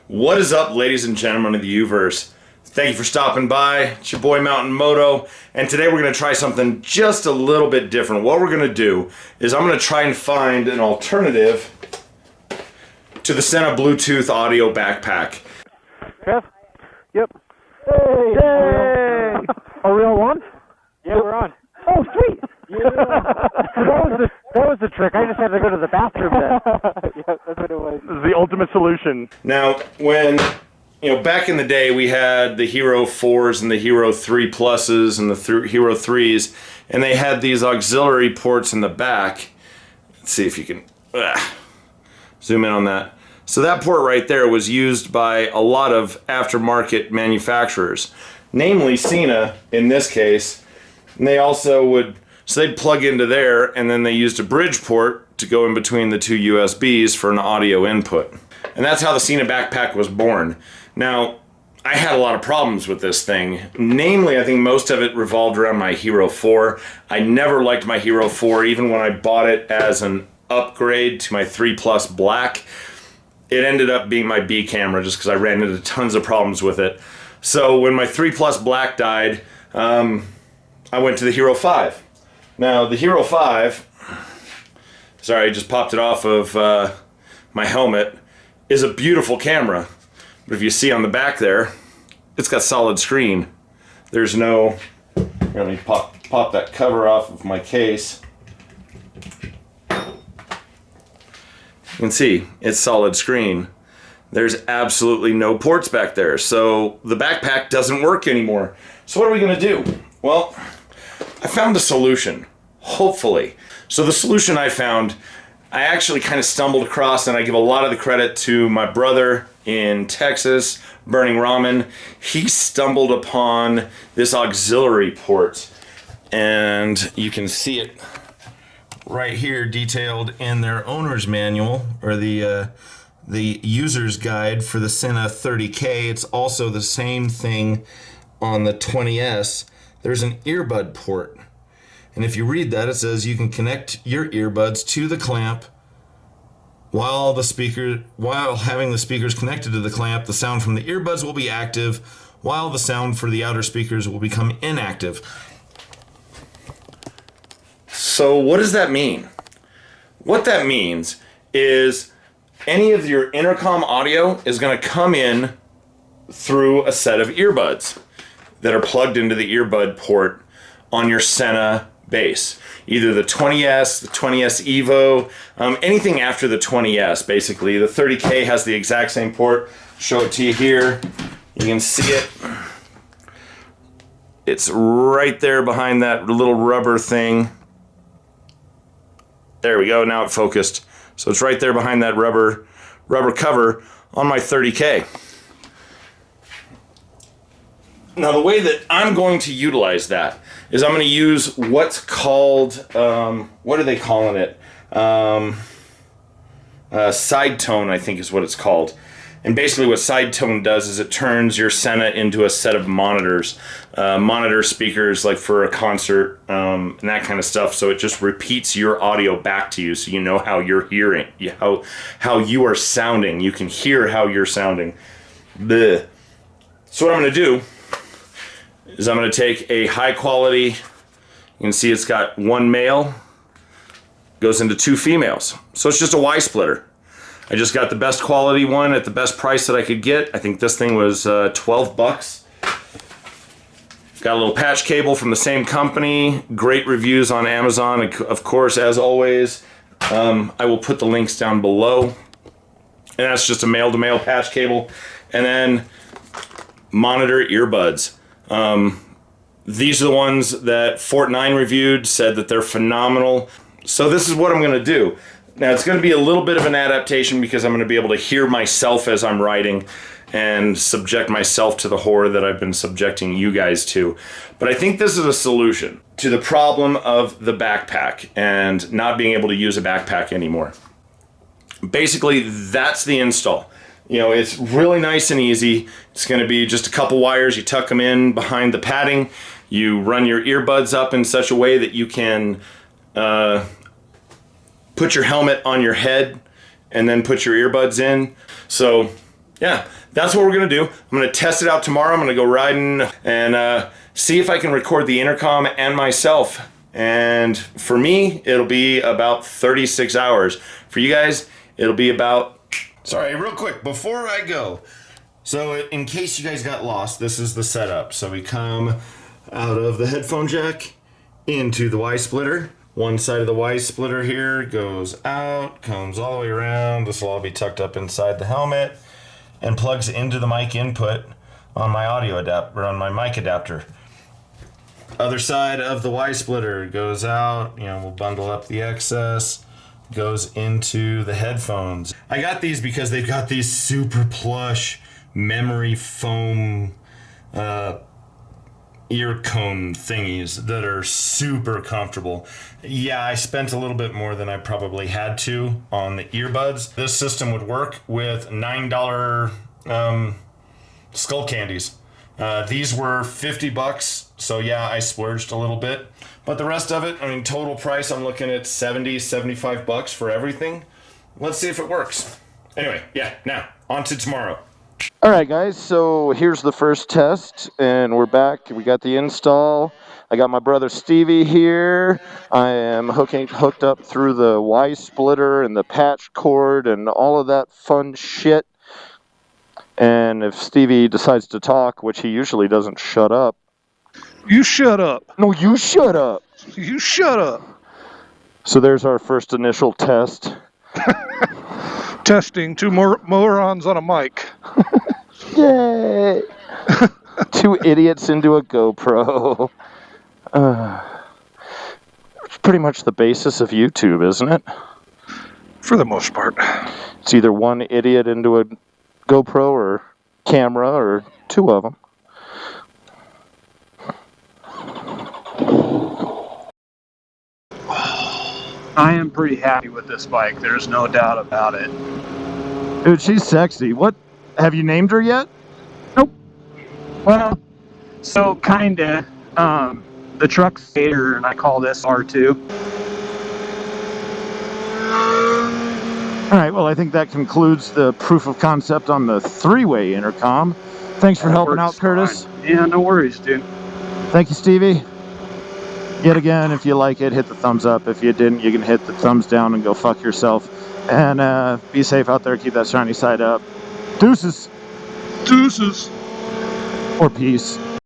What is up, ladies and gentlemen of the Uverse? Thank you for stopping by. It's your boy MtnMoto, and today we're going to try something just a little bit different. What we're going to do is I'm going to try and find an alternative to the Sena Bluetooth audio backpack. Jeff? Yep. Hey! A real one? Yeah, we're on. Oh, sweet! Yeah. that was the trick. I just had to go to the bathroom then. Yeah, that's what it was. This is the ultimate solution. Now, when, back in the day we had the Hero 4s and the Hero 3 Pluses and the Hero 3s, and they had these auxiliary ports in the back. Let's see if you can zoom in on that. So that port right there was used by a lot of aftermarket manufacturers, namely Sena in this case. And they also so they'd plug into there, and then they used a bridge port to go in between the two USBs for an audio input. And that's how the Sena BakPak was born. Now, I had a lot of problems with this thing. Namely, I think most of it revolved around my Hero 4. I never liked my Hero 4, even when I bought it as an upgrade to my 3 Plus Black. It ended up being my B camera just because I ran into tons of problems with it. So when my 3 Plus Black died, I went to the Hero 5. Now, the Hero 5, sorry, I just popped it off of my helmet, is a beautiful camera. But if you see on the back there, it's got solid screen. There's no, let me pop that cover off of my case. You can see, it's solid screen. There's absolutely no ports back there, so the backpack doesn't work anymore. So what are we gonna do? Well, I found a solution, hopefully. So the solution I found, I actually kind of stumbled across, and I give a lot of the credit to my brother in Texas, Burning Ramen. He stumbled upon this auxiliary port, and you can see it right here detailed in their owner's manual, or the user's guide for the Sena 30K. It's also the same thing on the 20S. There's an earbud port, and if you read that, it says you can connect your earbuds to the clamp while having the speakers connected to the clamp. The sound from the earbuds will be active, while the sound for the outer speakers will become inactive. So what does that mean? What that means is any of your intercom audio is going to come in through a set of earbuds that are plugged into the earbud port on your Sena base. Either the 20S, the 20S Evo, anything after the 20S, basically. The 30K has the exact same port. Show it to you here. You can see it. It's right there behind that little rubber thing. There we go, now it focused. So it's right there behind that rubber cover on my 30K. Now the way that I'm going to utilize that is I'm going to use what's called, what are they calling it? Sidetone, I think is what it's called. And basically what Sidetone does is it turns your Sena into a set of monitors. Monitor speakers like for a concert and that kind of stuff. So it just repeats your audio back to you so you know how you're hearing, how you are sounding. You can hear how you're sounding. Bleh. So what I'm going to do is I'm going to take a high quality, you can see it's got one male, goes into two females. So it's just a Y splitter. I just got the best quality one at the best price that I could get. I think this thing was 12 bucks. Got a little patch cable from the same company. Great reviews on Amazon, of course, as always. I will put the links down below. And that's just a male-to-male patch cable. And then monitor earbuds. These are the ones that Fort9 reviewed, said that they're phenomenal. So this is what I'm going to do. Now it's going to be a little bit of an adaptation because I'm going to be able to hear myself as I'm writing and subject myself to the horror that I've been subjecting you guys to. But I think this is a solution to the problem of the backpack and not being able to use a backpack anymore. Basically, that's the install. It's really nice and easy. It's going to be just a couple wires. You tuck them in behind the padding. You run your earbuds up in such a way that you can put your helmet on your head and then put your earbuds in. So yeah, that's what we're going to do. I'm going to test it out tomorrow. I'm going to go riding and see if I can record the intercom and myself. And for me, it'll be about 36 hours. For you guys, it'll be about... Sorry, real quick, before I go. So in case you guys got lost, this is the setup. So we come out of the headphone jack into the Y splitter. One side of the Y splitter here goes out, comes all the way around. This will all be tucked up inside the helmet and plugs into the mic input on my audio adapter, on my mic adapter. Other side of the Y splitter goes out, we'll bundle up the excess, goes into the headphones. I got these because they've got these super plush memory foam ear cone thingies that are super comfortable. Yeah, I spent a little bit more than I probably had to on the earbuds. This system would work with $9 skull candies. These were $50, so yeah, I splurged a little bit. But the rest of it, total price, I'm looking at $75 for everything. Let's see if it works. Anyway, yeah, now, on to tomorrow. Alright guys, so here's the first test, and we're back. We got the install. I got my brother Stevie here. I am hooked up through the Y splitter and the patch cord and all of that fun shit. And if Stevie decides to talk, which he usually doesn't shut up. You shut up. No, you shut up. You shut up. So there's our first initial test. Testing two morons on a mic. Yay! Two idiots into a GoPro. It's pretty much the basis of YouTube, isn't it? For the most part. It's either one idiot into a GoPro or camera or two of them. I am pretty happy with this bike. There's no doubt about it. Dude, she's sexy. What? Have you named her yet? Nope. Well, so kinda. The truck's Gator, and I call this R2. All right, well, I think that concludes the proof of concept on the three-way intercom. Thanks for helping out, Curtis. Fine. Yeah, no worries, dude. Thank you, Stevie. Yet again, if you like it, hit the thumbs up. If you didn't, you can hit the thumbs down and go fuck yourself. And be safe out there. Keep that shiny side up. Deuces. Deuces. Or peace.